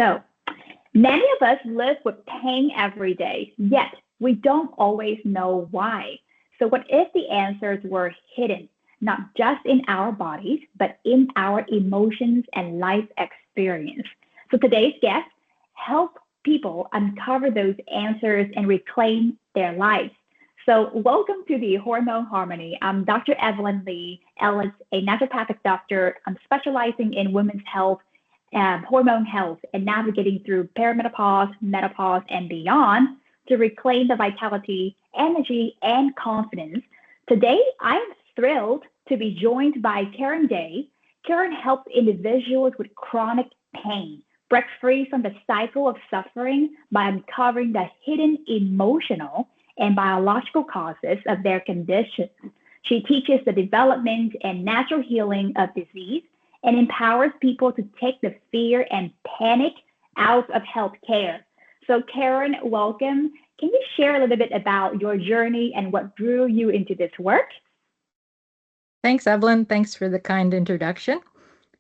So, many of us live with pain every day, yet we don't always know why. So, what if the answers were hidden, not just in our bodies, but in our emotions and life experience? So, today's guest help people uncover those answers and reclaim their lives. So, welcome to the Hormone Harmony. I'm Dr. Evelyn Lee Ellis, a naturopathic doctor. I'm specializing in women's health, hormone health, and navigating through perimenopause, menopause, and beyond to reclaim the vitality, energy, and confidence. Today, I am thrilled to be joined by Karen Day. Karen helps individuals with chronic pain break free from the cycle of suffering by uncovering the hidden emotional and biological causes of their condition. She teaches the development and natural healing of disease and empowers people to take the fear and panic out of healthcare. So, Karen, welcome. Can you share a little bit about your journey and what drew you into this work? Thanks, Evelyn. Thanks for the kind introduction.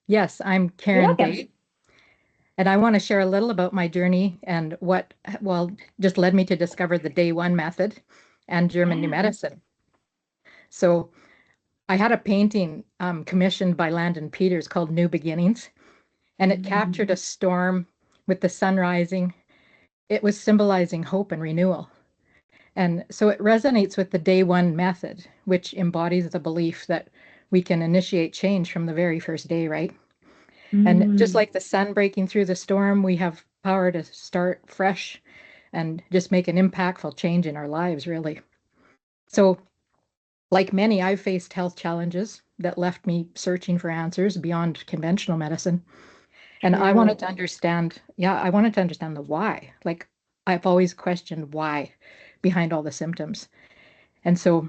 Yes, I'm Karen Day, and I want to share a little about my journey and what, just led me to discover the Day One method and German New Medicine. So I had a painting commissioned by Landon Peters called New Beginnings, and it captured a storm with the sun rising. It was symbolizing hope and renewal. And so it resonates with the Day One method, which embodies the belief that we can initiate change from the very first day, right? And just like the sun breaking through the storm, we have power to start fresh and just make an impactful change in our lives, really. So, like many, I've faced health challenges that left me searching for answers beyond conventional medicine. And I wanted to understand, the why. Like, I've always questioned why behind all the symptoms. And so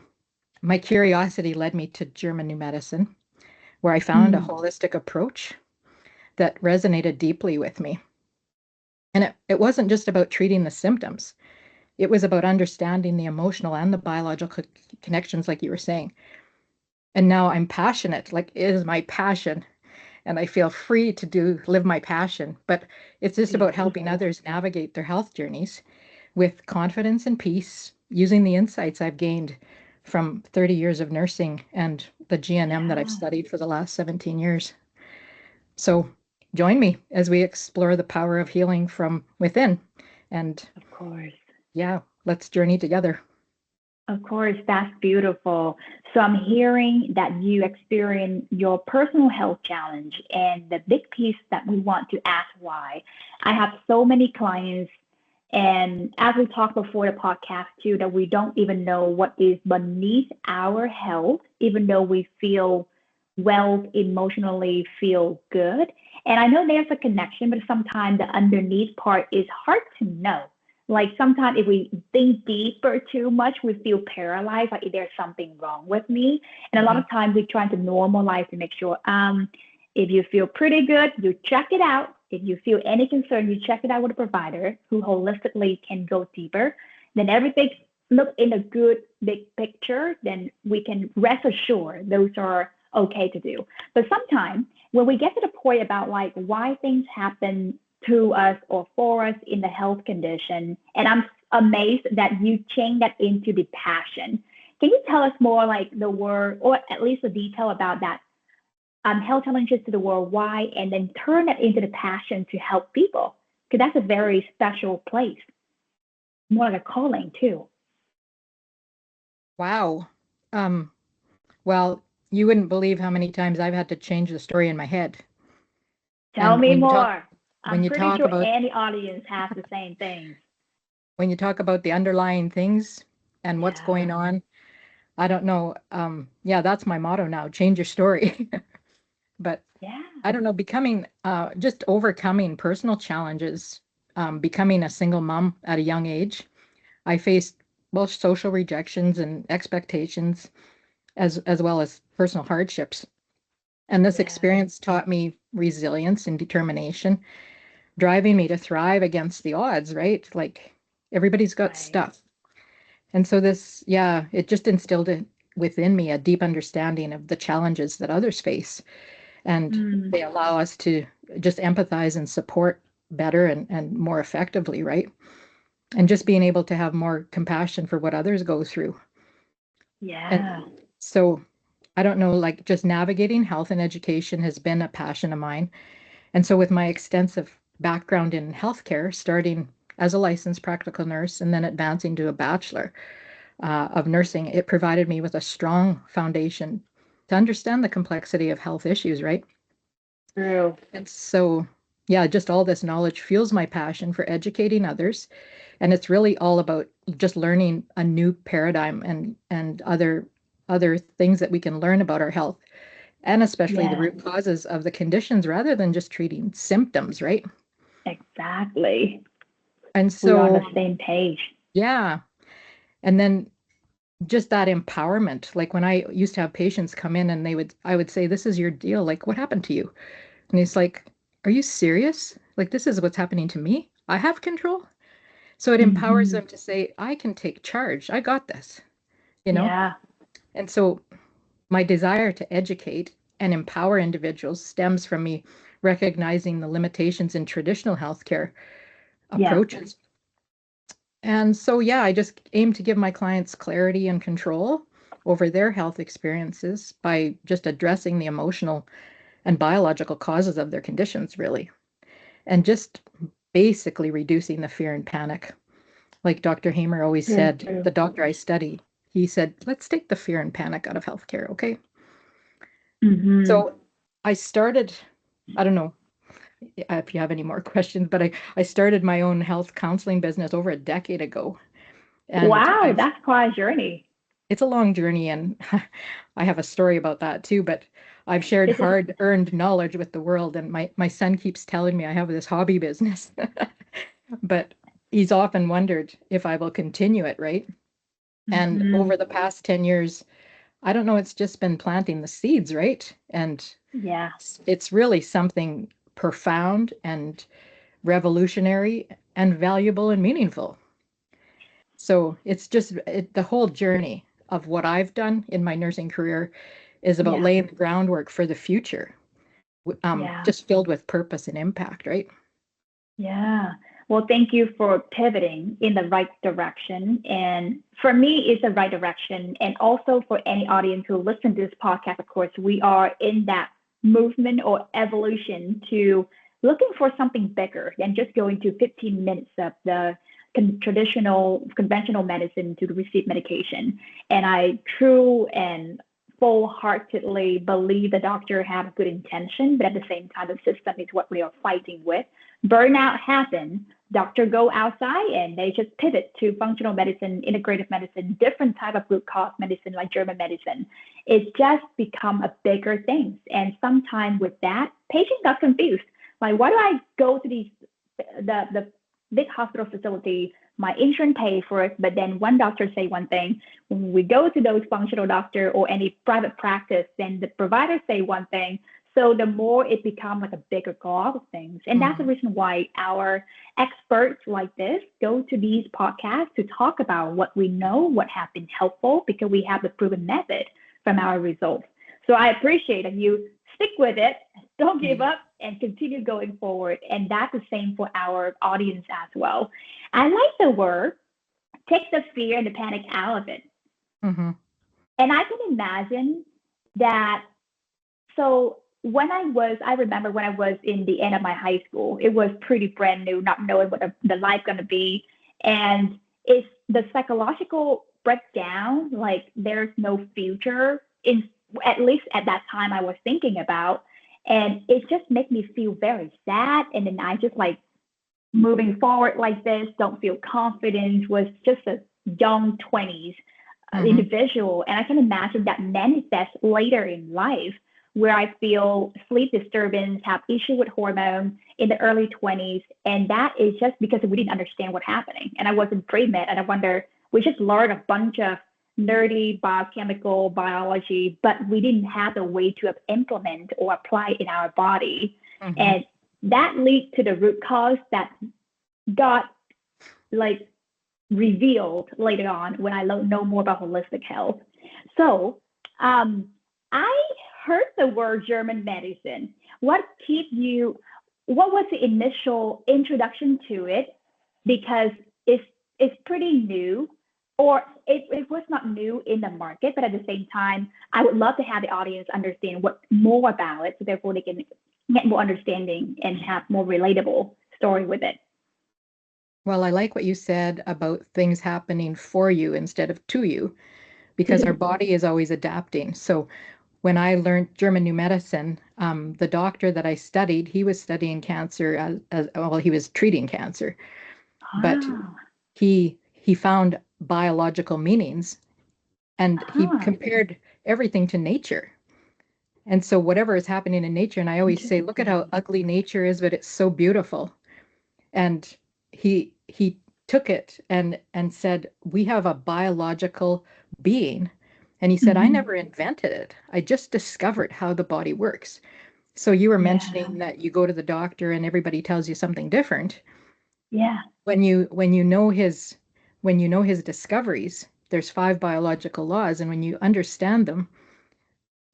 my curiosity led me to German New Medicine, where I found a holistic approach that resonated deeply with me. And it wasn't just about treating the symptoms. It was about understanding the emotional and the biological connections, like you were saying. And now I'm passionate, like it is my passion. And I feel free to live my passion. But it's just about helping others navigate their health journeys with confidence and peace, using the insights I've gained from 30 years of nursing and the GNM that I've studied for the last 17 years. So join me as we explore the power of healing from within. And of course, let's journey together. Of course, that's beautiful. So I'm hearing that you experience your personal health challenge and the big piece that we want to ask why. I have so many clients, and as we talked before the podcast too, that we don't even know what is beneath our health, even though we feel well emotionally, feel good. And I know there's a connection, but sometimes the underneath part is hard to know. Like sometimes if we think deeper too much, we feel paralyzed, like there's something wrong with me. And a lot of times we're trying to normalize to make sure if you feel pretty good, you check it out. If you feel any concern, you check it out with a provider who holistically can go deeper. Then everything look in a good big picture, then we can rest assured those are okay to do. But sometimes when we get to the point about like why things happen to us or for us in the health condition, and I'm amazed that you change that into the passion. Can you tell us more like the word, or at least the detail about that health challenges to the world, why, and then turn that into the passion to help people? Because that's a very special place, more like a calling too. Wow. Well, you wouldn't believe how many times I've had to change the story in my head. Tell me more. I'm pretty sure any audience has the same thing. When you talk about the underlying things and what's going on, I don't know. That's my motto now, change your story. But I don't know, just overcoming personal challenges, becoming a single mom at a young age. I faced both social rejections and expectations as well as personal hardships. And this experience taught me resilience and determination, driving me to thrive against the odds, right? Like everybody's got stuff. And so it just instilled within me a deep understanding of the challenges that others face. And they allow us to just empathize and support better and more effectively, right? And just being able to have more compassion for what others go through. Yeah. And so I don't know, like just navigating health and education has been a passion of mine. And so with my extensive background in healthcare, starting as a licensed practical nurse and then advancing to a bachelor of nursing, it provided me with a strong foundation to understand the complexity of health issues, right? True. And so, yeah, just all this knowledge fuels my passion for educating others. And it's really all about just learning a new paradigm and other things that we can learn about our health, and especially the Yeah, root causes of the conditions rather than just treating symptoms, right? exactly. And We're on the so, same page. yeah. And then just that empowerment. Like when I used to have patients come in and I would say, "This is your deal. Like, what happened to you?" And he's like, "Are you serious? Like, this is what's happening to me? I have control." So it empowers Hmm. them to say, "I can take charge. I got this," you know? Yeah, And so my desire to educate and empower individuals stems from me recognizing the limitations in traditional healthcare yeah, approaches. And so, yeah, I just aim to give my clients clarity and control over their health experiences by just addressing the emotional and biological causes of their conditions, really, and just basically reducing the fear and panic. Like Dr. Hamer always true, said, true. the doctor I study, he said, let's take the fear and panic out of healthcare, okay? Hmm. So I started, I don't know if you have any more questions, but I started my own health counseling business over a decade ago. And Wow, I've that's quite a journey. it's a long journey and I have a story about that too, but I've shared hard-earned knowledge with the world and my son keeps telling me I have this hobby business. But he's often wondered if I will continue it, right? And Hmm. over the past 10 years, I don't know, it's just been planting the seeds, right? And Yeah, it's really something profound and revolutionary and valuable and meaningful. So it's just the whole journey of what I've done in my nursing career is about yeah, laying the groundwork for the future, yeah, just filled with purpose and impact, right? yeah. Well, thank you for pivoting in the right direction. And for me, it's the right direction. And also for any audience who listen to this podcast, of course, we are in that movement or evolution to looking for something bigger than just going to 15 minutes of the traditional, conventional medicine to receive medication. And I true and full-heartedly believe the doctor have good intention, but at the same time, the system is what we are fighting with. Burnout happens. Doctor go outside and they just pivot to functional medicine, integrative medicine, different type of root cause medicine like German medicine. It's just become a bigger thing. And sometimes with that, patient got confused. Like, why do I go to these the big hospital facility? My insurance pay for it, but then one doctor say one thing. When we go to those functional doctor or any private practice, then the provider say one thing. So the more it becomes like a bigger glob of things. And that's the Mm-hmm. reason why our experts like this go to these podcasts to talk about what we know, what have been helpful, because we have the proven method from our results. So I appreciate that you stick with it, don't give Yeah. up, and continue going forward. And that's the same for our audience as well. I like the word, take the fear and the panic out of it. Mm-hmm. And I can imagine that. So I remember when I was in the end of my high school, it was pretty brand new, not knowing what the life going to be. And it's the psychological breakdown, like there's no future, in at least at that time I was thinking about. And it just made me feel very sad. And then I just like moving forward like this, don't feel confident, was just a young 20s Mm-hmm. individual. And I can imagine that manifests later in life where I feel sleep disturbance, have issue with hormone in the early 20s. And that is just because we didn't understand what's happening. And I was in pre-med and I wonder, we just learned a bunch of nerdy biochemical biology, but we didn't have a way to implement or apply in our body. Mm-hmm. And that leads to the root cause that got like revealed later on when I know more about holistic health. So I heard the word German medicine. What keep you? what was the initial introduction to it? Because it's pretty new, or it was not new in the market, but at the same time, I would love to have the audience understand what more about it, so therefore they can get more understanding and have more relatable story with it. Well, I like what you said about things happening for you instead of to you, because our body is always adapting. So when I learned German New Medicine, the doctor that I studied, he was studying cancer well, he was treating cancer, but he found biological meanings, and he compared everything to nature. And so whatever is happening in nature, and I always say, look at how ugly nature is, but it's so beautiful. And he took it and said, we have a biological being. And he said, I never invented it. I just discovered how the body works. So you were mentioning that you go to the doctor and everybody tells you something different. Yeah. When you know his discoveries, there's 5 biological laws, and when you understand them,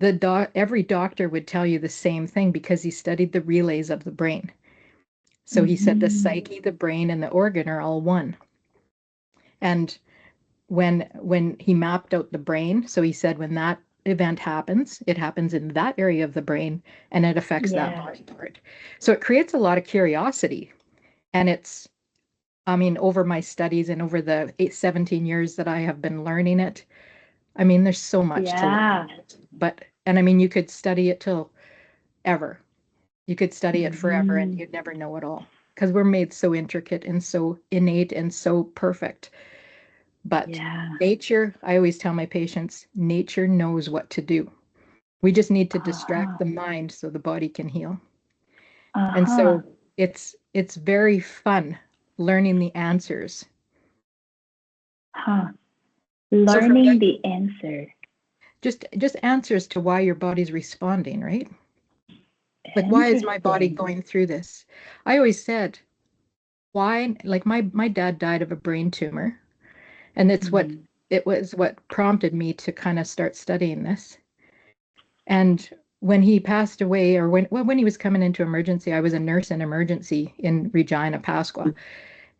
every doctor would tell you the same thing because he studied the relays of the brain. So he said the psyche, the brain, and the organ are all one. And when he mapped out the brain, so he said when that event happens, it happens in that area of the brain and it affects that body part. So it creates a lot of curiosity. And it's, I mean, over my studies and over the 17 years that I have been learning it, I mean, there's so much to learn. And I mean, you could study it till ever. You could study it forever and you'd never know it all, because we're made so intricate and so innate and so perfect. But nature, I always tell my patients, nature knows what to do. We just need to distract the mind so the body can heal. And so it's very fun learning the answers. Learning the answer. Just answers to why your body's responding, right? Like, why is my body going through this? I always said, why? Like my dad died of a brain tumor, and it was what prompted me to kind of start studying this. And when he passed away, or when he was coming into emergency, I was a nurse in emergency in Regina, Pasqua,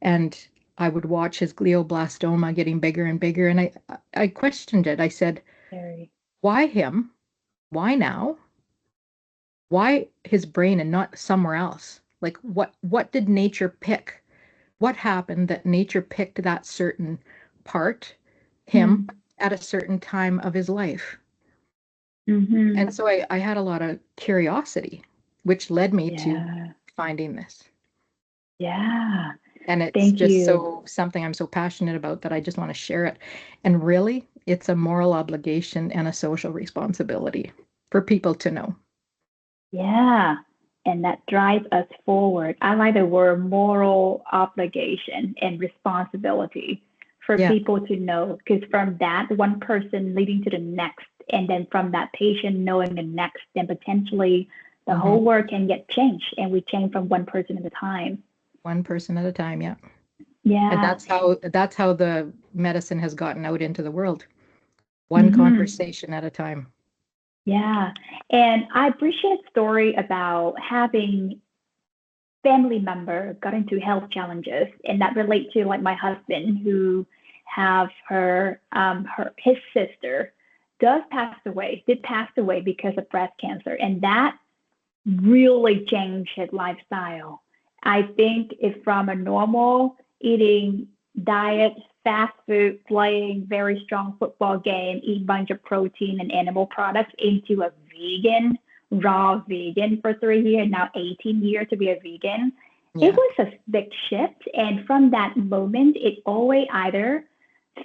and I would watch his glioblastoma getting bigger and bigger, and I questioned it. I said, why him? Why now? Why his brain and not somewhere else? Like, what did nature pick? What happened that nature picked that certain part, him, at a certain time of his life? And so I had a lot of curiosity, which led me to finding this. Yeah. And it's just so something I'm so passionate about that I just want to share it. And really, it's a moral obligation and a social responsibility for people to know. Yeah. And that drives us forward. I like the word moral obligation and responsibility for people to know, because from that one person leading to the next, and then from that patient knowing the next, then potentially the whole world can get changed, and we change from one person at a time. One person at a time, yeah. Yeah. And that's how the medicine has gotten out into the world. One conversation at a time. Yeah. And I appreciate a story about having family member got into health challenges, and that relate to like my husband, who have his sister did pass away because of breast cancer, and that really changed his lifestyle. I think if from a normal eating diet, fast food, playing very strong football game, eat a bunch of protein and animal products, into a vegan, raw vegan for 3 years, now 18 years to be a vegan. It was a big shift. And from that moment, it always either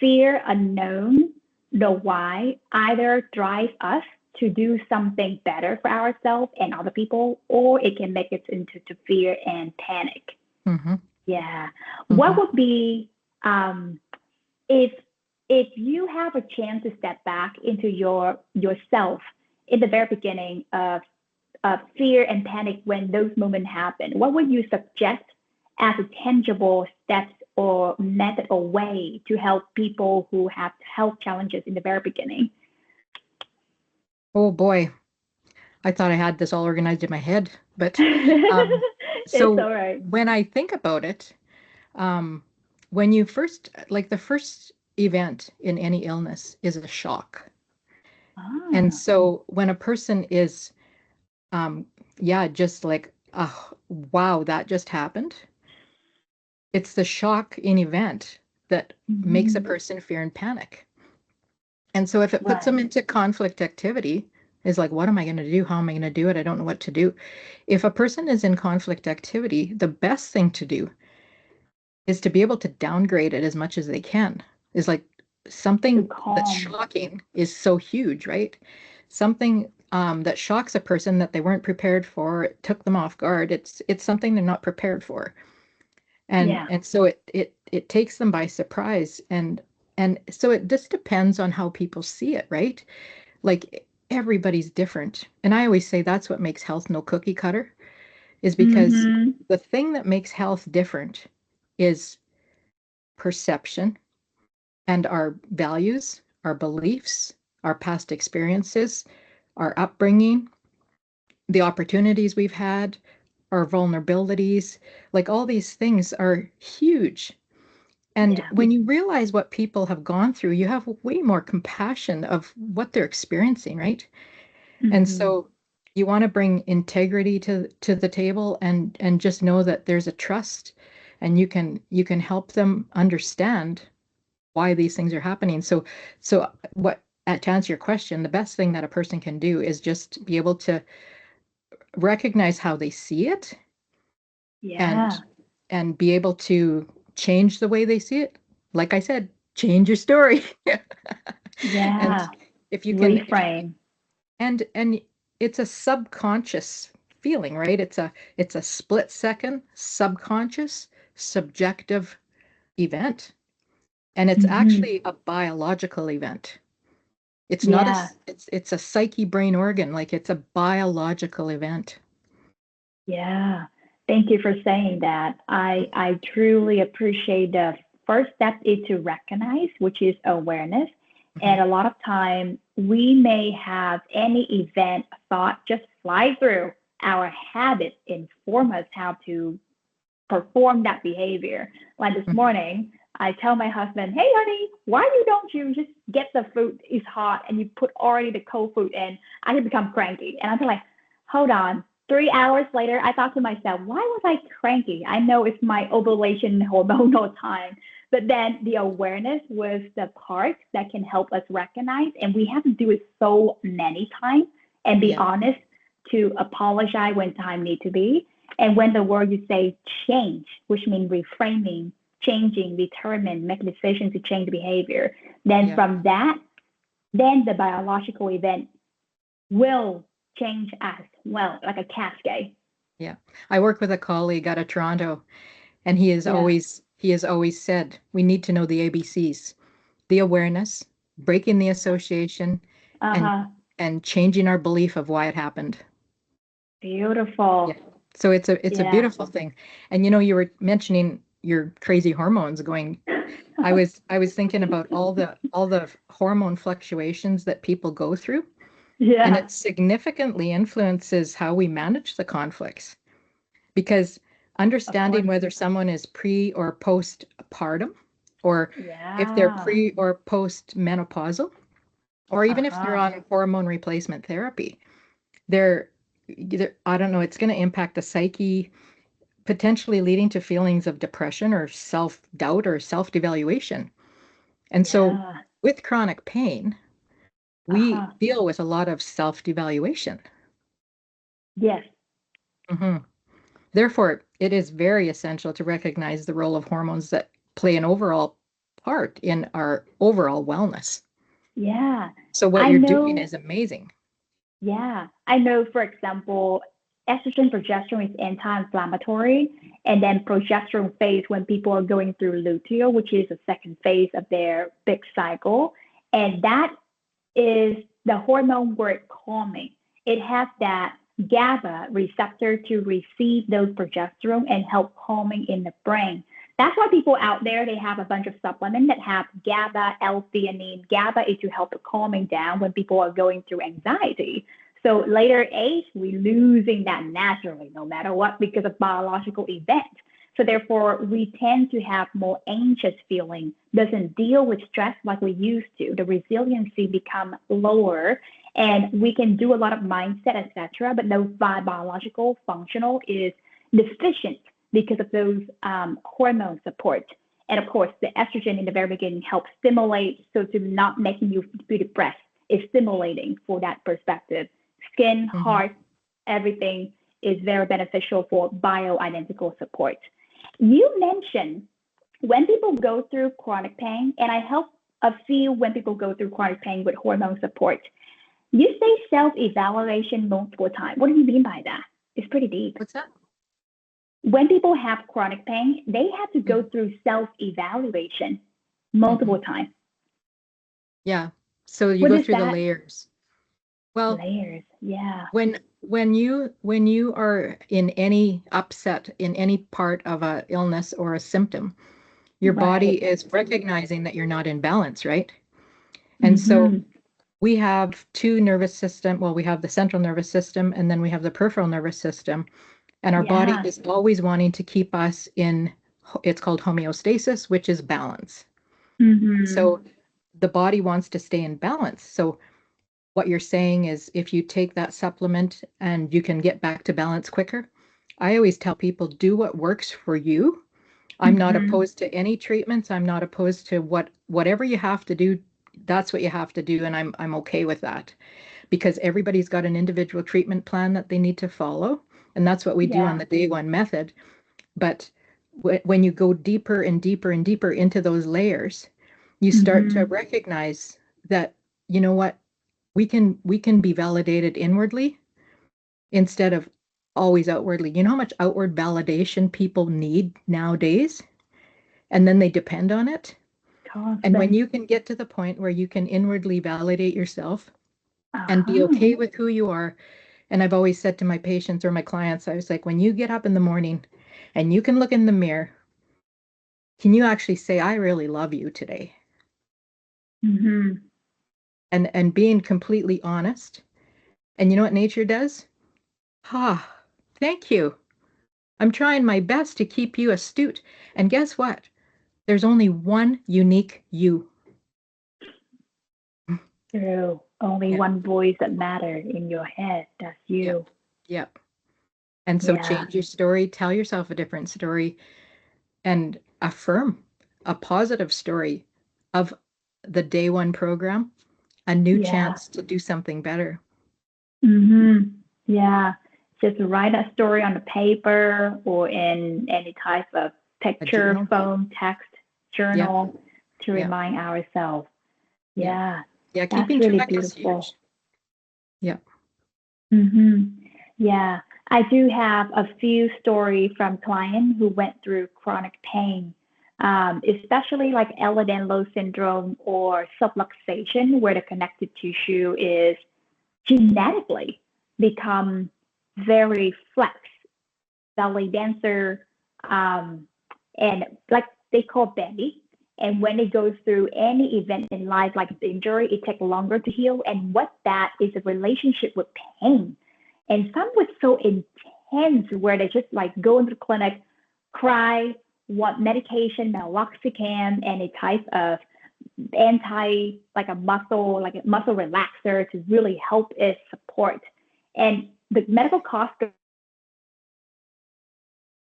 fear unknown, the why, either drive us to do something better for ourselves and other people, or it can make it into fear and panic. Yeah. What would be, if you have a chance to step back into yourself in the very beginning of fear and panic, when those moments happen, what would you suggest as a tangible steps or method or way to help people who have health challenges in the very beginning? Oh boy, I thought I had this all organized in my head, but It's So all right. when I think about it, um, when you first, like the first event in any illness is a shock. And Ah, so when a person is, um, yeah, just like, oh, wow, that just happened. It's the shock in event that makes a hmm, person fear and panic. And so if it puts them right. into conflict activity, is like, what am I going to do? How am I going to do it? I don't know what to do. If a person is in conflict activity, the best thing to do is to be able to downgrade it as much as they can. Is like To something that's calm. shocking is so huge, right? Something that shocks a person that they weren't prepared for, it took them off guard. It's something they're not prepared for, Yeah. and so it takes them by surprise, and so it just depends on how people see it, right? Like everybody's different, and I always say that's what makes health no cookie cutter, is because Hmm. the thing that makes health different is perception and our values, our beliefs, our past experiences, our upbringing, the opportunities we've had, our vulnerabilities, like all these things are huge. And Yeah. when you realize what people have gone through, you have way more compassion of what they're experiencing, right? And Hmm. so you want to bring integrity to the table, and just know that there's a trust, and you can help them understand why these things are happening. So what to answer your question, the best thing that a person can do is just be able to recognize how they see it, and Yeah. be able to change the way they see it. Like I said, change your story. And Yeah. if you Reframe. and it's a subconscious feeling, right? It's a split second subconscious subjective event, and it's Hmm. actually a biological event. It's not a Yeah. s- it's a psyche brain organ, like it's a biological event. Yeah. Thank you for saying that. I truly appreciate the first step is to recognize, which is awareness. Mhm. And a lot of time we may have any event thought just fly through. Our habits inform us how to perform that behavior. Like this Mhm. morning, I tell my husband, "Hey, honey, why don't you just get the food? It's hot, and you put already the cold food in." I can become cranky, and I'm like, "Hold on." 3 hours later, I thought to myself, "Why was I cranky? I know it's my ovulation hormonal time." But then the awareness was the part that can help us recognize, and we have to do it so many times and be Yeah, honest to apologize when time need to be, and when the word you say change, which means reframing, changing, determine, make a decision to change behavior, then yeah, from that, then the biological event will change as well, like a cascade. yeah. I work with a colleague out of Toronto, and Yeah. he has always said we need to know the ABCs, the awareness, breaking the association, and Uh-huh. changing our belief of why it happened. Yeah. Beautiful. So it's a Yeah. beautiful thing. And you were mentioning your crazy hormones going. I was thinking about all the hormone fluctuations that people go through, and Yeah. it significantly influences how we manage the conflicts, because Of course. understanding whether someone is pre or postpartum, or if they're Yeah. pre or post menopausal, or even if they're Uh-huh. on hormone replacement therapy, they're either, I don't know, it's going to impact the psyche, potentially leading to feelings of depression or self-doubt or self-devaluation. And so Yeah. with chronic pain, we Uh-huh. deal with a lot of self-devaluation. Yes. Hmm. Therefore, it is very essential to recognize the role of hormones that play an overall part in our overall wellness. Yeah. So what I you're doing know. is amazing. Yeah, I know, for example, estrogen progesterone is anti-inflammatory, and then progesterone phase when people are going through luteal, which is the second phase of their big cycle. And that is the hormone word calming. It has that GABA receptor to receive those progesterone and help calming in the brain. That's why people out there, they have a bunch of supplements that have GABA, L-theanine. GABA is to help the calming down when people are going through anxiety. So later age, we're losing that naturally, no matter what, because of biological event. So therefore, we tend to have more anxious feeling, doesn't deal with stress like we used to. The resiliency become lower, and we can do a lot of mindset, etc. But no biological functional is deficient because of those hormone support. And of course, the estrogen in the very beginning helps stimulate, so to not making you be depressed is stimulating for that perspective. Skin, heart, everything is very beneficial for bioidentical support. You mentioned when people go through chronic pain, and I help a few when people go through chronic pain with hormone support. You say self-evaluation multiple times. What do you mean by that? It's pretty deep. What's that? When people have chronic pain, they have to go through self-evaluation multiple times. Yeah. So you go through the layers. Well, layers, yeah. When you are in any upset in any part of a illness or a symptom, your body is recognizing that you're not in balance, right? And so we have two nervous system. Well, we have the central nervous system, and then we have the peripheral nervous system. And our body is always wanting to keep us in, it's called homeostasis, which is balance. So the body wants to stay in balance. So what you're saying is if you take that supplement and you can get back to balance quicker, I always tell people, do what works for you. I'm not opposed to any treatments. I'm not opposed to whatever you have to do. That's what you have to do. And I'm okay with that, because everybody's got an individual treatment plan that they need to follow. And that's what we do on the day one method. But when you go deeper and deeper and deeper into those layers, you start to recognize that, you know what, we can be validated inwardly instead of always outwardly. You know how much outward validation people need nowadays? And then they depend on it. And when you can get to the point where you can inwardly validate yourself and be okay with who you are. And I've always said to my patients or my clients, I was like, when you get up in the morning and you can look in the mirror, can you actually say, I really love you today? And being completely honest. And you know what nature does? Thank you. I'm trying my best to keep you astute. And guess what? There's only one unique you. True. Only one voice that matters in your head. That's you. Yep. And so change your story, tell yourself a different story, and affirm a positive story of the day one program, a new chance to do something better. Yeah. Just write a story on the paper or in any type of picture, phone, text, journal to remind ourselves. Yeah. Keeping really track beautiful. is huge. Yeah. I do have a few stories from clients who went through chronic pain, especially like Ehlers-Danlos syndrome or subluxation, where the connective tissue is genetically become very flex, belly dancer, and like they call belly. And when it goes through any event in life, like injury, it takes longer to heal. And what that is a relationship with pain. And some was so intense where they just like go into the clinic, cry, want medication, meloxicam, and a type of like a muscle relaxer to really help it support. And the medical cost,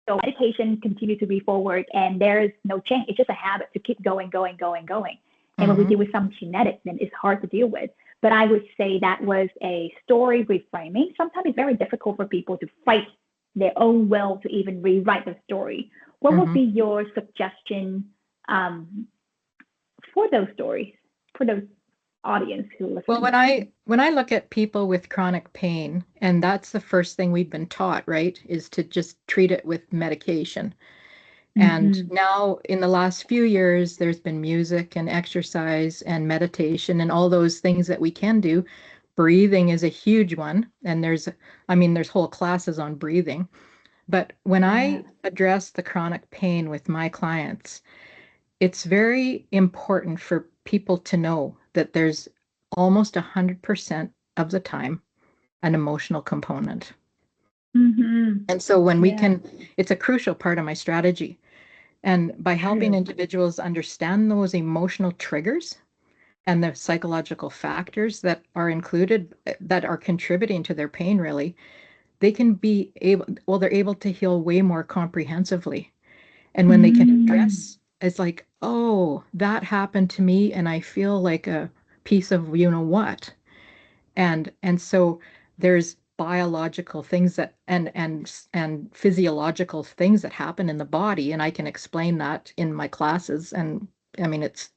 so medication continue to be forward, and there is no change. It's just a habit to keep going. And when we deal with some genetics, then it's hard to deal with. But I would say that was a story reframing. Sometimes it's very difficult for people to fight their own will to even rewrite the story. What would be your suggestion for those stories, for those audience who listen? Well, when I look at people with chronic pain, and that's the first thing we've been taught, right, is to just treat it with medication. And now in the last few years, there's been music and exercise and meditation and all those things that we can do. Breathing is a huge one. And there's whole classes on breathing. But when I address the chronic pain with my clients, it's very important for people to know that there's almost 100% of the time an emotional component. Mm-hmm. And so when we Yeah. can, it's a crucial part of my strategy. And by helping True. individuals understand those emotional triggers and the psychological factors that are included, that are contributing to their pain, really, they can be able, well, they're able to heal way more comprehensively. And when they can Mm. address, it's like, oh, that happened to me, and I feel like a piece of you know what. And so there's biological things that and physiological things that happen in the body, and I can explain that in my classes. And I mean, it's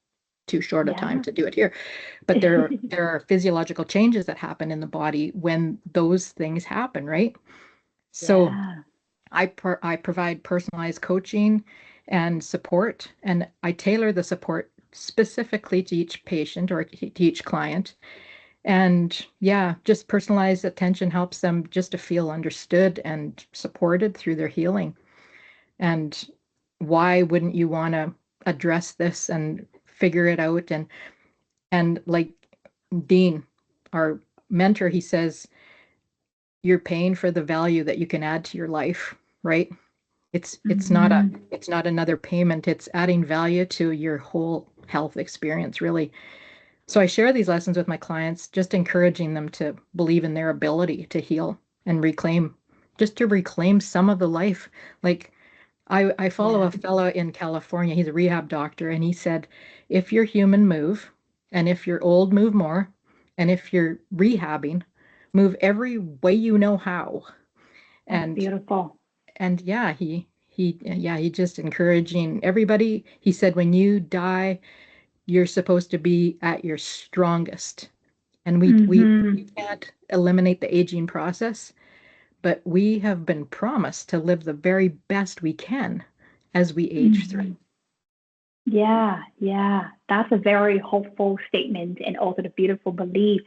too short a time Yeah. to do it here, but there are physiological changes that happen in the body when those things happen, right? So Yeah. I provide personalized coaching and support, and I tailor the support specifically to each patient or to each client. And yeah, just personalized attention helps them just to feel understood and supported through their healing. And why wouldn't you want to address this and figure it out? And like Dean, our mentor, he says, you're paying for the value that you can add to your life, right? Mm-hmm. It's not another payment. It's adding value to your whole health experience, really. So I share these lessons with my clients, just encouraging them to believe in their ability to heal and reclaim, just to reclaim some of the life. Like I follow Yeah. a fellow in California, he's a rehab doctor, and he said, if you're human, move, and if you're old, move more, and if you're rehabbing, move every way you know how. That's And beautiful. yeah, he just encouraging everybody. He said, when you die, you're supposed to be at your strongest. And Mm-hmm. we can't eliminate the aging process, but we have been promised to live the very best we can as we age through. Mm-hmm. Yeah, yeah. That's a very hopeful statement and also the beautiful belief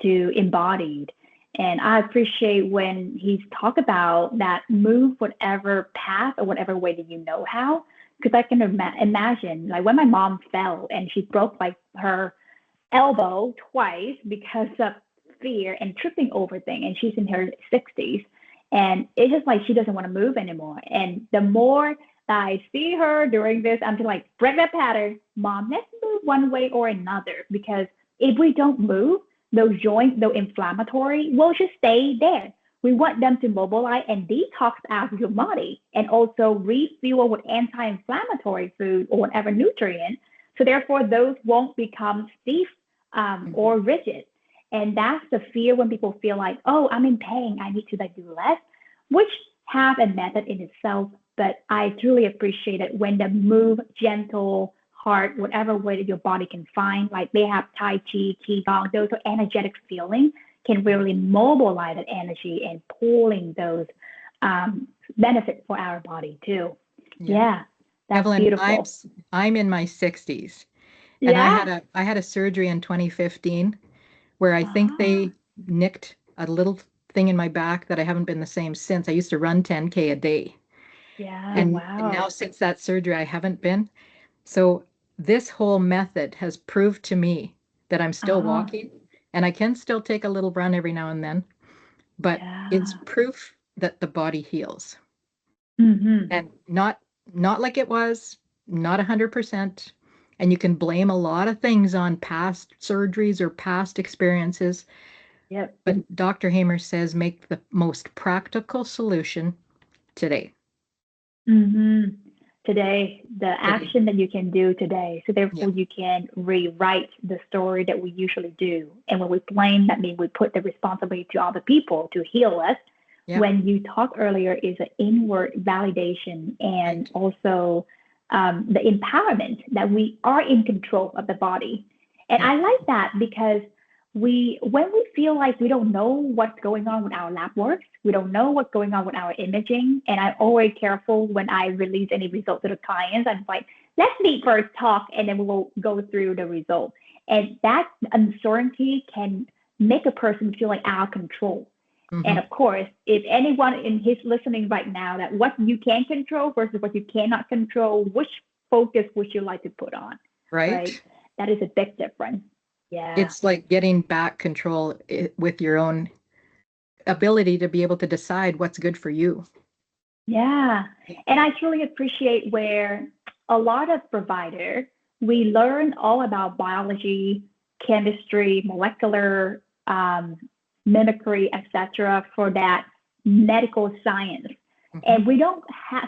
to embodied. And I appreciate when he's talk about that move whatever path or whatever way that you know how. Because I can imagine, like when my mom fell and she broke like her elbow twice because of fear and tripping over thing, and she's in her 60s, and it's just like she doesn't want to move anymore. And the more that I see her during this, I'm just like, break that pattern, mom, let's move one way or another, because if we don't move, those joints, those inflammatory, will just stay there. We want them to mobilize and detox out of your body and also refuel with anti-inflammatory food or whatever nutrient. So therefore, those won't become stiff or rigid. And that's the fear when people feel like, oh, I'm in pain, I need to like do less, which have a method in itself. But I truly appreciate it when the move gentle, hard, whatever way that your body can find. Like they have Tai Chi, Qigong, those are energetic feeling can really mobilize that energy and pulling those benefits for our body too. Yeah. Yeah, that's Evelyn, beautiful. I'm in my 60s, and Yeah. I had a surgery in 2015 where I think Ah, they nicked a little thing in my back that I haven't been the same since. I used to run 10K a day. yeah. And now Wow. since that surgery, I haven't been. So this whole method has proved to me that I'm still Ah, walking and I can still take a little run every now and then, but it's yeah. proof that the body heals. Mm-hmm. And not like it was, not 100%. And you can blame a lot of things on past surgeries or past experiences, Yep. but Dr. Hamer says make the most practical solution today. Mm-hmm. Today, the Today. action that you can do today. So Yeah. therefore, you can rewrite the story that we usually do. And when we blame, that means we put the responsibility to other people to heal us. Yeah. When you talked earlier, is an inward validation and Right. also the empowerment that we are in control of the body. And Yeah. I like that because when we feel like we don't know what's going on with our lab works, we don't know what's going on with our imaging, and I'm always careful when I release any results to the clients. I'm like, let's meet first, talk, and then we'll go through the result. And that uncertainty can make a person feel like out of control. And Hmm. of course, if anyone in his listening right now, that what you can control versus what you cannot control, which focus would you like to put on, right? Right. That is a big difference. Yeah. It's like getting back control with your own ability to be able to decide what's good for you. Yeah. And I truly appreciate where a lot of providers, we learn all about biology, chemistry, molecular mimicry, etc., for that medical science. And we don't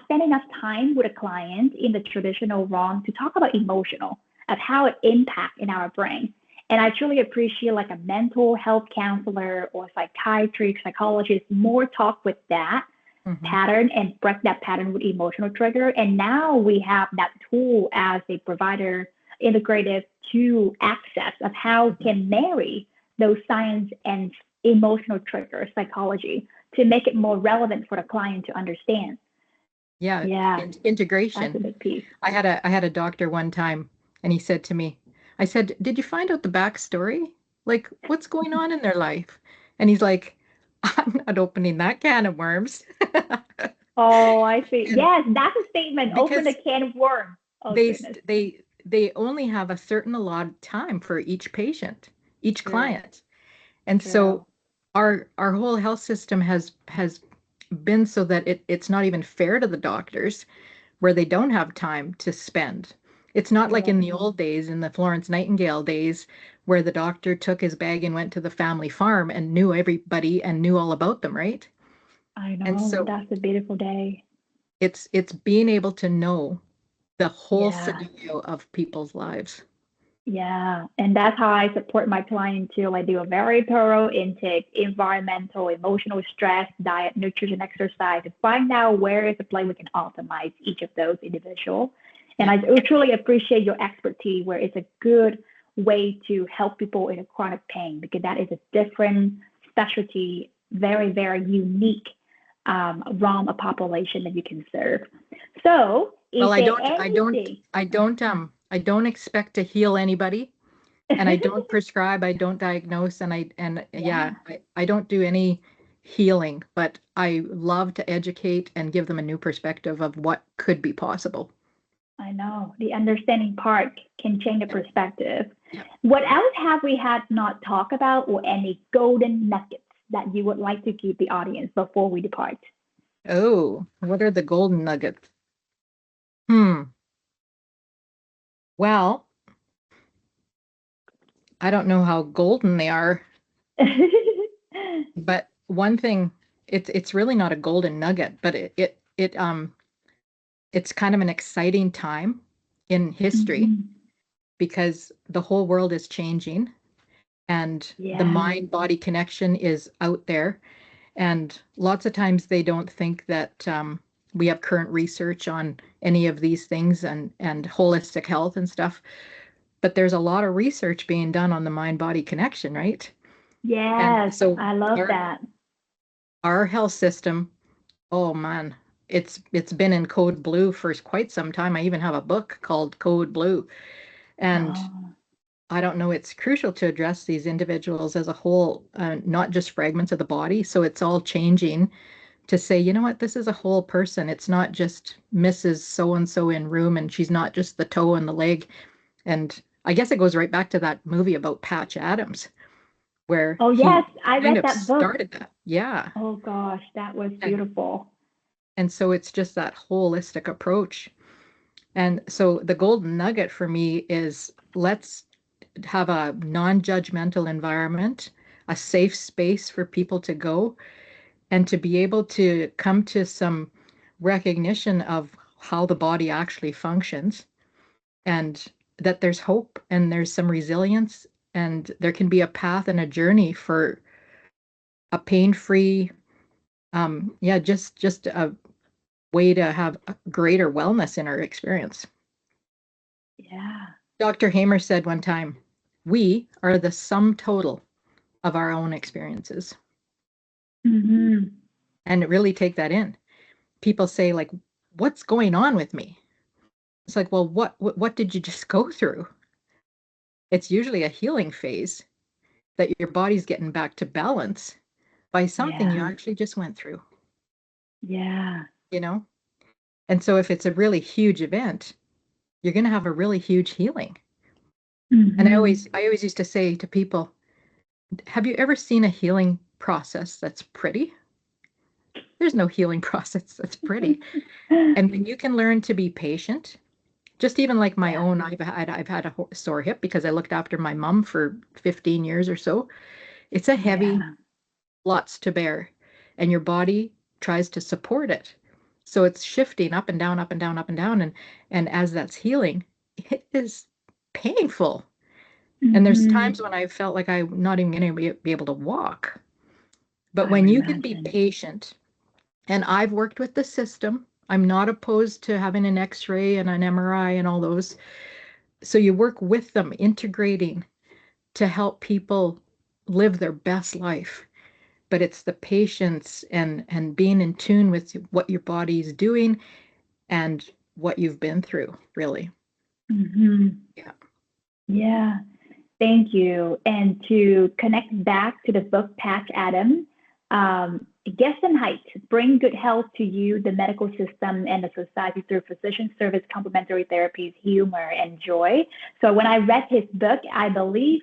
spend enough time with a client in the traditional realm to talk about emotional, of how it impacts in our brain. And I truly appreciate like a mental health counselor or psychiatric psychologist more talk with that pattern and break that pattern with emotional trigger. And now we have that tool as a provider integrative to access of how can marry those science and emotional triggers, psychology, to make it more relevant for the client to understand. Yeah. Integration. That's a big piece. I had a doctor one time, and he said to me, I said, "Did you find out the backstory? Like, what's going on in their life?" And he's like, "I'm not opening that can of worms." Oh, I see. Yes, that's a statement. Open a can of worms. Oh, goodness. They only have a certain allotted time for each patient, each client. And so our whole health system has been so that it's not even fair to the doctors, where they don't have time to spend. It's not like in the old days, in the Florence Nightingale days, where the doctor took his bag and went to the family farm and knew everybody and knew all about them, right? I know. And so that's a beautiful day. it's being able to know the whole scenario of people's lives. Yeah, and that's how I support my client too. I do a very thorough intake, environmental, emotional stress, diet, nutrition, exercise, to find out where is the place we can optimize each of those individual. And I truly appreciate your expertise, where it's a good way to help people in a chronic pain, because that is a different specialty, very, very unique realm of population that you can serve. So, well, I don't expect to heal anybody, and I don't prescribe, I don't diagnose, and I don't do any healing, but I love to educate and give them a new perspective of what could be possible. I know the understanding part can change the perspective. What else have we had not talked about, or any golden nuggets that you would like to give the audience before we depart? Oh, what are the golden nuggets? Well, I don't know how golden they are, but one thing, it's really not a golden nugget, but it's kind of an exciting time in history because the whole world is changing, and the mind-body connection is out there. And lots of times they don't think that we have current research on any of these things and holistic health and stuff. But there's a lot of research being done on the mind-body connection, right? Yes, so I love that. Our health system, oh man, it's been in code blue for quite some time. I even have a book called Code Blue. And I don't know, it's crucial to address these individuals as a whole, not just fragments of the body. So it's all changing to say, you know what, this is a whole person. It's not just Mrs. So-and-so in room, and she's not just the toe and the leg. And I guess it goes right back to that movie about Patch Adams, where I read that book. Started that. Yeah. Oh gosh, that was beautiful. And so it's just that holistic approach. And so the golden nugget for me is, let's have a non-judgmental environment, a safe space for people to go and to be able to come to some recognition of how the body actually functions, and that there's hope and there's some resilience, and there can be a path and a journey for a pain-free, just a way to have a greater wellness in our experience. Yeah. Dr. Hamer said one time, we are the sum total of our own experiences. And really take that in. People say, like, what's going on with me? It's like, well, what did you just go through? It's usually a healing phase that your body's getting back to balance by something you actually just went through. Yeah. You know? And so if it's a really huge event, you're going to have a really huge healing. And I always used to say to people, have you ever seen a healing process that's pretty. There's no healing process that's pretty. And when you can learn to be patient, just even like my own, I've had a sore hip because I looked after my mom for 15 years or so. It's a heavy, lots to bear, and your body tries to support it. So it's shifting up and down, up and down, up and down. And as that's healing, it is painful. And there's times when I felt like I'm not even going to be able to walk. But when you can be patient, and I've worked with the system, I'm not opposed to having an X-ray and an MRI and all those. So you work with them, integrating to help people live their best life. But it's the patience and being in tune with what your body is doing and what you've been through, really. Yeah. Yeah. Thank you. And to connect back to the book, Patch Adam, Guess and Height, Bring Good Health to You, the Medical System, and the Society through Physician Service, Complementary Therapies, Humor, and Joy. So when I read his book, I believe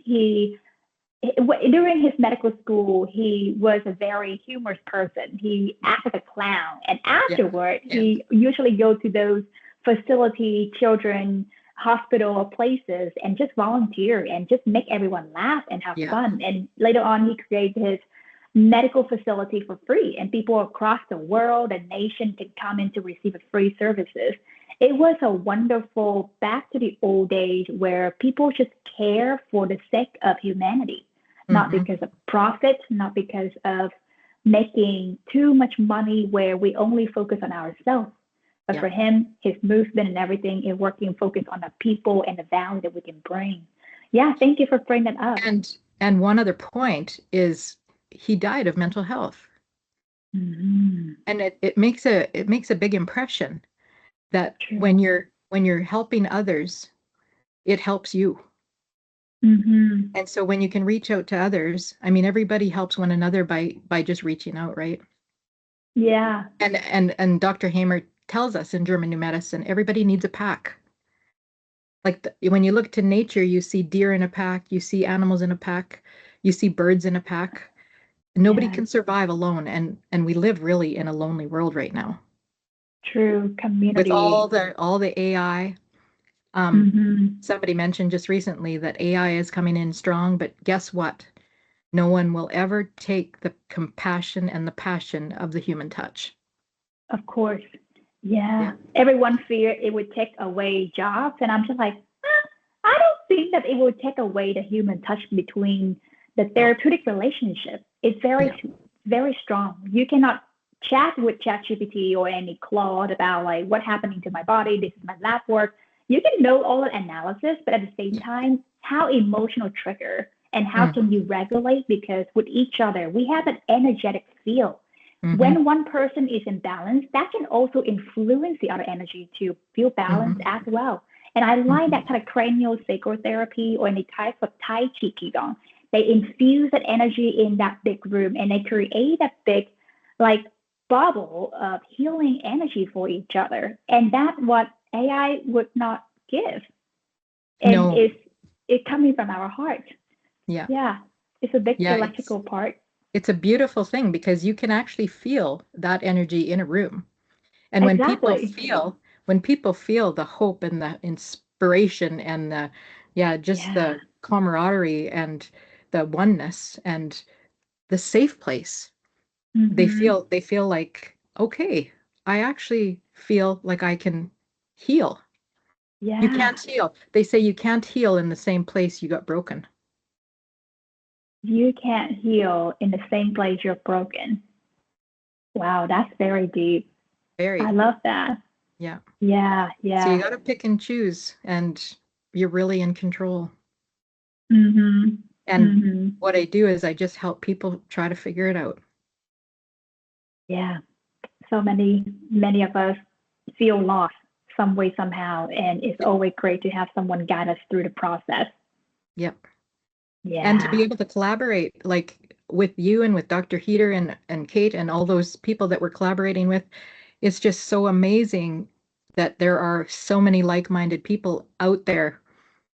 during his medical school, he was a very humorous person. He acted a clown. And afterward, he usually go to those facility, children, hospital places and just volunteer and just make everyone laugh and have fun. And later on, he created his medical facility for free, and people across the world and nation can come in to receive free services. It was a wonderful back to the old days where people just care for the sake of humanity, not because of profit, not because of making too much money where we only focus on ourselves. But for him, his movement and everything is working focused on the people and the value that we can bring. Yeah, thank you for bringing that up. And one other point is he died of mental health. And it makes a big impression that when you're helping others, it helps you. And so when you can reach out to others, I mean, everybody helps one another by just reaching out, right? Yeah. And Dr. Hamer tells us in German New Medicine, everybody needs a pack. Like when you look to nature, you see deer in a pack, you see animals in a pack, you see birds in a pack. Nobody can survive alone, and we live really in a lonely world right now. True. Community. With all the AI. Somebody mentioned just recently that AI is coming in strong, but guess what? No one will ever take the compassion and the passion of the human touch. Of course. Yeah. Everyone feared it would take away jobs. And I'm just like, I don't think that it would take away the human touch between the therapeutic relationship. It's very strong. You cannot chat with ChatGPT or any Claude about like what happening to my body. This is my lab work. You can know all the analysis, but at the same time, how emotional trigger and how can you regulate? Because with each other, we have an energetic field. When one person is in balance, that can also influence the other energy to feel balanced as well. And I like that kind of cranial sacral therapy or any type of Tai Chi Qigong. They infuse that energy in that big room and they create a big like bubble of healing energy for each other. And that's what AI would not give. And it's coming from our heart. Yeah. It's a big electrical part. It's a beautiful thing because you can actually feel that energy in a room. And when people feel the hope and the inspiration and the the camaraderie and the oneness and the safe place, they feel like, okay, I actually feel like I can heal. You can't heal. They say you can't heal in the same place you got broken. You can't heal in the same place you're broken. Wow, that's very deep. I love that. Yeah. Yeah. So you got to pick and choose, and you're really in control. And what I do is I just help people try to figure it out. Yeah. So many of us feel lost some way, somehow, and it's always great to have someone guide us through the process. Yep. Yeah. And to be able to collaborate like with you and with Dr. Heater and Kate and all those people that we're collaborating with, it's just so amazing that there are so many like-minded people out there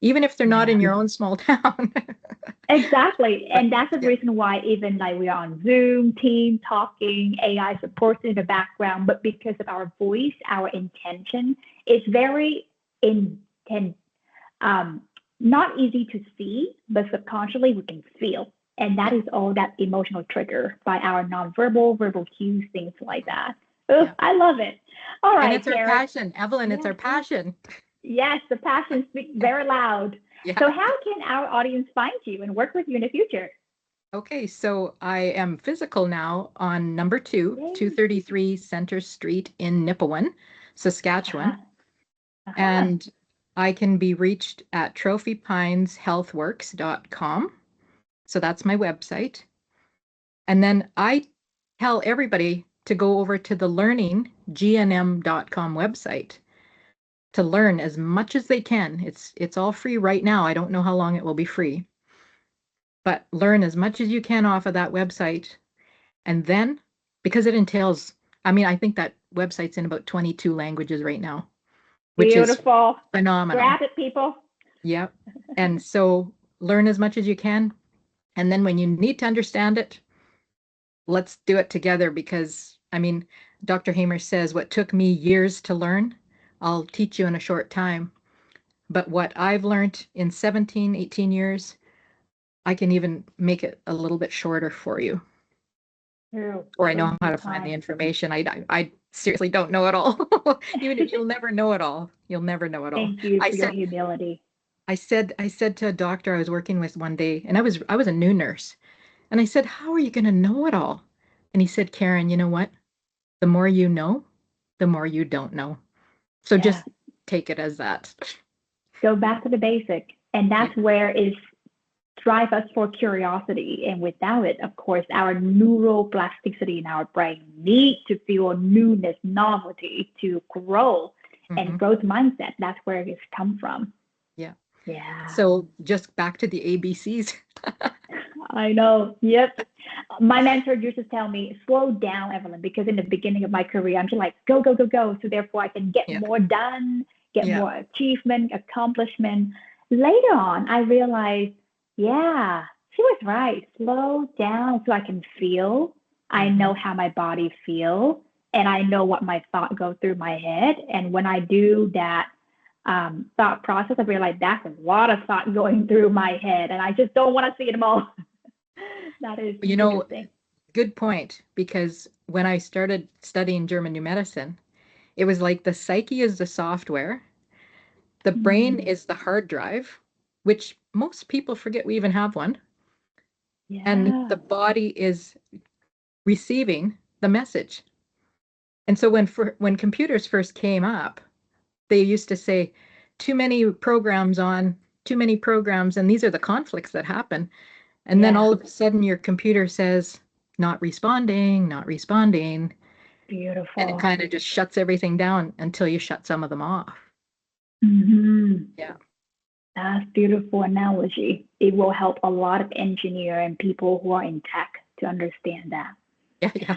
even if they're not in Yeah. your own small town. Exactly. But And that's the yeah, reason why even like we are on Zoom, Team talking, AI supports in the background, but because of our voice, our intention, it's very intent um, not easy to see, but subconsciously we can feel. And that yeah, is all that emotional trigger by our nonverbal, verbal cues, things like that. Oh, yeah. I love it. All And right, it's our Karen. passion, Evelyn, it's Yeah. our passion. Yes, the passion speaks very loud. Yeah. So, how can our audience find you and work with you in the future? Okay, so I am physical now on number two, Yay. 233 Center Street in Nipawin, Uh-huh. Saskatchewan. Uh-huh. And I can be reached at trophypineshealthworks.com. So that's my website. And then I tell everybody to go over to the learninggnm.com website to learn as much as they can. It's all free right now. I don't know how long it will be free, but learn as much as you can off of that website. And then, because it entails, I mean, I think that website's in about 22 languages right now, which is Beautiful. phenomenal. Grab it, people. Yep. And so learn as much as you can. And then when you need to understand it, let's do it together because, I mean, Dr. Hamer says what took me years to learn, I'll teach you in a short time. But what I've learned in 17, 18 years, I can even make it a little bit shorter for you. True. Or I know Thank how you, to find the kind. information. I seriously don't know it all. Even if you'll never know it all. You'll never know it all. Thank you I for your said humility. I said to a doctor I was working with one day, and I was a new nurse, and I said, "How are you going to know it all?" And he said, "Karen, you know what? The more you know, the more you don't know. So Yeah. just take it as that." Go back to the basic. And Yeah, that's where is drive us for curiosity. And without it, of course, our neuroplasticity in our brain need to feel newness, novelty to grow and hmm, growth mindset. That's where it's come from. yeah. Yeah, So just back to the ABCs. I know. Yep. My mentor used to tell me, slow down, Evelyn, because in the beginning of my career, I'm just like, go, go, go, go. So therefore, I can get Yeah, more done, get yeah. more achievement, accomplishment. Later on, I realized, yeah, she was right. Slow down so I can feel. I Hmm. know how my body feels, and I know what my thought go through my head. And when I do that thought process, I realized that's a lot of thought going through my head, and I just don't want to see them all. That is You know, interesting. good point, because when I started studying German new medicine, it was like the psyche is the software, the brain Mm, is the hard drive, which most people forget we even have one, and yeah. the body is receiving the message. And so when computers first came up, they used to say too many programs on, too many programs, and these are the conflicts that happen. And then Yeah. all of a sudden your computer says not responding, not responding, and it Beautiful. kind of just shuts everything down until you shut some of them off. Hmm. Yeah. That's beautiful analogy. It will help a lot of engineer and people who are in tech to understand that. Yeah, yeah.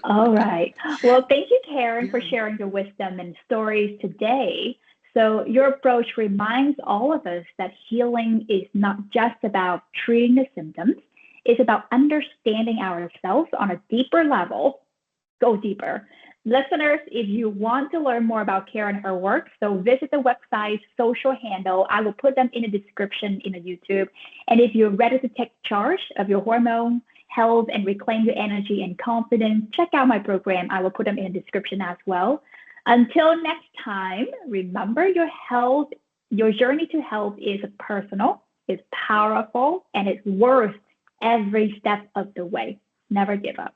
All right. Well, thank you, Karen, for Yeah. sharing your wisdom and stories today. So, your approach reminds all of us that healing is not just about treating the symptoms, it's about understanding ourselves on a deeper level. Go deeper. Listeners, if you want to learn more about Karen and her work, so visit the website's social handle. I will put them in the description in the YouTube. And if you're ready to take charge of your hormone health and reclaim your energy and confidence, check out my program. I will put them in the description as well. Until next time, remember your health, your journey to health is personal, it's powerful, and it's worth every step of the way. Never give up.